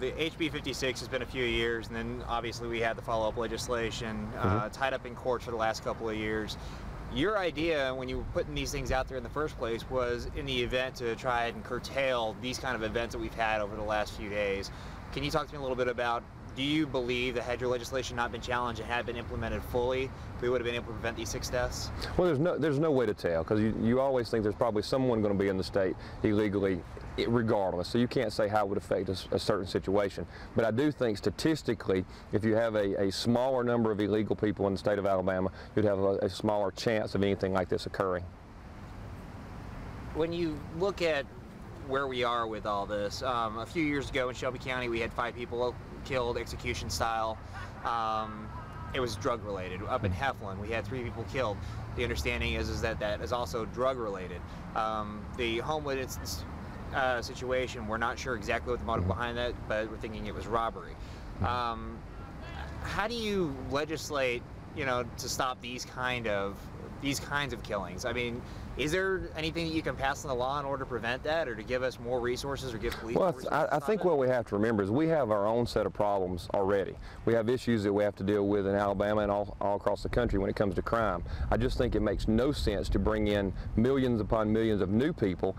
The HB 56 has been a few years, and then obviously we had the follow-up legislation tied up in court for the last couple of years. Your idea when you were putting these things out there in the first place was in the event to try and curtail these kind of events that we've had over the last few days. Can you talk to me a little bit about, do you believe that had your legislation not been challenged and had been implemented fully, we would have been able to prevent these 6 deaths? Well, there's no way to tell, because you always think there's probably someone going to be in the state illegally regardless, so you can't say how it would affect a certain situation. But I do think statistically, if you have a smaller number of illegal people in the state of Alabama, you'd have a smaller chance of anything like this occurring. When you look at where we are with all this, a few years ago in Shelby County we had 5 people killed execution style. It was drug related. Up in Heflin we had 3 people killed. The understanding is that that is also drug related. The Homewood situation, we're not sure exactly what the motive behind that, but we're thinking it was robbery. How do you legislate, to stop these kinds of killings? I mean, is there anything that you can pass in the law in order to prevent that, or to give us more resources, or give police more resources? Well, I think what we have to remember is we have our own set of problems already. We have issues that we have to deal with in Alabama and all across the country when it comes to crime. I just think it makes no sense to bring in millions upon millions of new people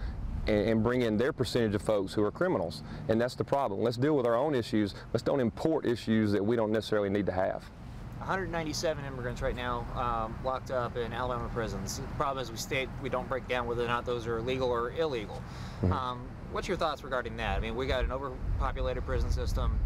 and bring in their percentage of folks who are criminals. And that's the problem. Let's deal with our own issues. Let's don't import issues that we don't necessarily need to have. 197 immigrants right now locked up in Alabama prisons. The problem is we don't break down whether or not those are legal or illegal. What's your thoughts regarding that? I mean, we got an overpopulated prison system.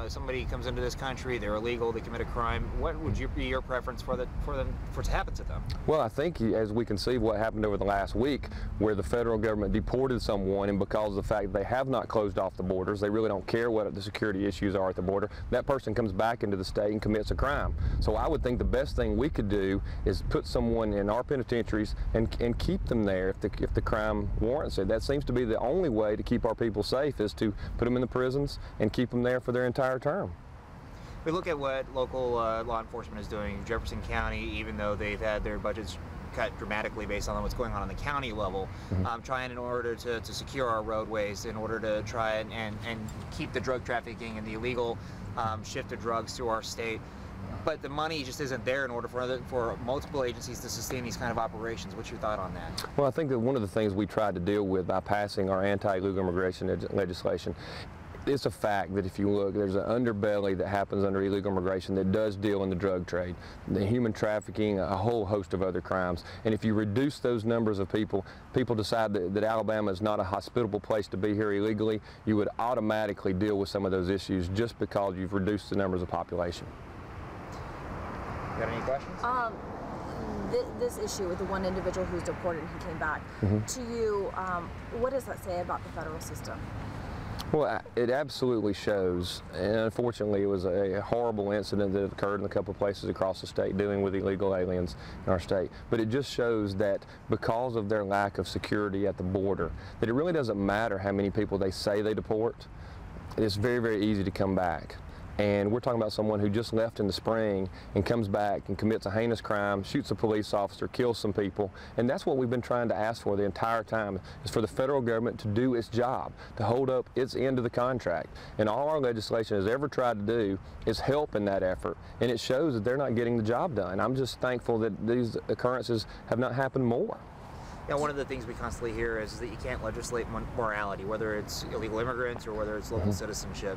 Somebody comes into this country, they're illegal, they commit a crime. What would be your preference for it to happen to them? Well, I think as we can see what happened over the last week, where the federal government deported someone, and because of the fact they have not closed off the borders, they really don't care what the security issues are at the border, that person comes back into the state and commits a crime. So I would think the best thing we could do is put someone in our penitentiaries and keep them there if the crime warrants it. That seems to be the only way to keep our people safe, is to put them in the prisons and keep them there for their entire term. We look at what local law enforcement is doing. Jefferson County, even though they've had their budgets cut dramatically based on what's going on the county level, trying in order to secure our roadways, in order to try and keep the drug trafficking and the illegal shift of drugs to our state. But the money just isn't there in order for multiple agencies to sustain these kind of operations. What's your thought on that? Well, I think that one of the things we tried to deal with by passing our anti-illegal immigration legislation, it's a fact that if you look, there's an underbelly that happens under illegal immigration that does deal in the drug trade, the human trafficking, a whole host of other crimes. And if you reduce those numbers of people decide that Alabama is not a hospitable place to be here illegally, you would automatically deal with some of those issues just because you've reduced the numbers of population. Got any questions? This issue with the one individual who's deported and he came back, to you, what does that say about the federal system? Well, it absolutely shows, and unfortunately it was a horrible incident that occurred in a couple of places across the state dealing with illegal aliens in our state. But it just shows that because of their lack of security at the border, that it really doesn't matter how many people they say they deport. It's very, very easy to come back. And we're talking about someone who just left in the spring and comes back and commits a heinous crime, shoots a police officer, kills some people. And that's what we've been trying to ask for the entire time, is for the federal government to do its job, to hold up its end of the contract. And all our legislation has ever tried to do is help in that effort. And it shows that they're not getting the job done. I'm just thankful that these occurrences have not happened more. Yeah, one of the things we constantly hear is that you can't legislate morality, whether it's illegal immigrants or whether it's local citizenship.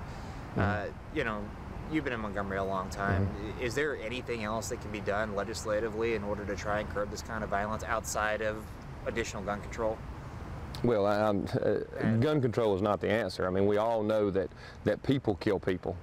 You've been in Montgomery a long time. Is there anything else that can be done legislatively in order to try and curb this kind of violence outside of additional gun control? Well, gun control is not the answer. I mean, we all know that people kill people.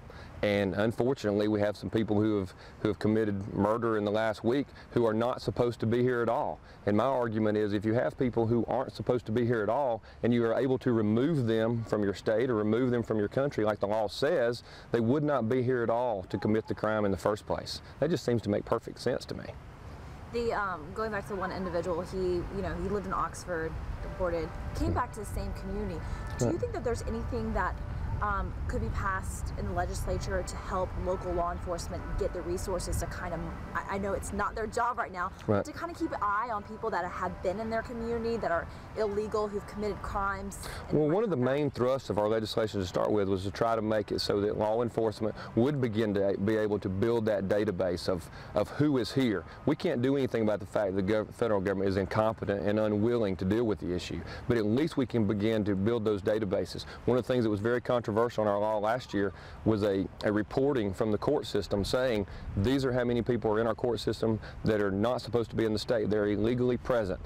And unfortunately, we have some people who have committed murder in the last week who are not supposed to be here at all. And my argument is, if you have people who aren't supposed to be here at all, and you are able to remove them from your state or remove them from your country like the law says, they would not be here at all to commit the crime in the first place. That just seems to make perfect sense to me. Going back to one individual, he lived in Oxford, deported, came back to the same community. Do you think that there's anything that could be passed in the legislature to help local law enforcement get the resources to kind of, I know it's not their job right now, right, but to kind of keep an eye on people that have been in their community, that are illegal, who've committed crimes. Well, one of the main thrusts of our legislation to start with was to try to make it so that law enforcement would begin to be able to build that database of who is here. We can't do anything about the fact that the federal government is incompetent and unwilling to deal with the issue, but at least we can begin to build those databases. One of the things that was very controversial in our law last year was a reporting from the court system saying these are how many people are in our court system that are not supposed to be in the state. They're illegally present.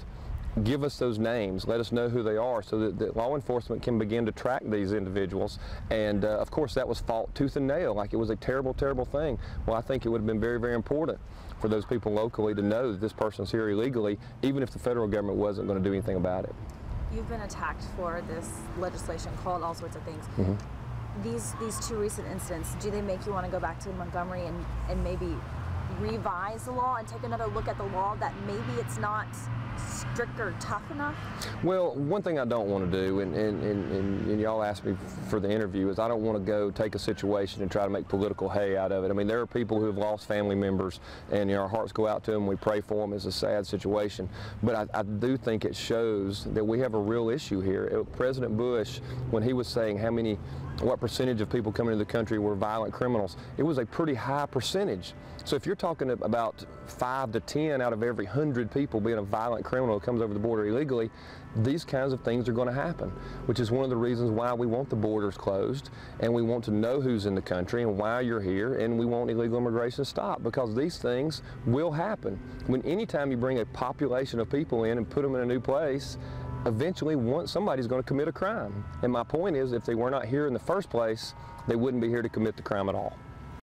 Give us those names, let us know who they are, so that law enforcement can begin to track these individuals. And of course that was fought tooth and nail, like it was a terrible, terrible thing. Well, I think it would have been very, very important for those people locally to know that this person's here illegally, even if the federal government wasn't going to do anything about it. You've been attacked for this legislation, called all sorts of things. Mm-hmm. These two recent incidents, do they make you want to go back to Montgomery and maybe revise the law and take another look at the law, that maybe it's not strict or tough enough? Well, one thing I don't want to do, and y'all asked me for the interview, is I don't want to go take a situation and try to make political hay out of it. I mean, there are people who have lost family members, and our hearts go out to them. We pray for them. It's a sad situation. But I do think it shows that we have a real issue here. President Bush, when he was saying what percentage of people coming into the country were violent criminals, it was a pretty high percentage. So if you're talking about 5 to 10 out of every 100 people being a violent criminal who comes over the border illegally, these kinds of things are going to happen, which is one of the reasons why we want the borders closed, and we want to know who's in the country and why you're here, and we want illegal immigration stopped, because these things will happen. Anytime you bring a population of people in and put them in a new place, eventually somebody's going to commit a crime. And my point is, if they were not here in the first place, they wouldn't be here to commit the crime at all.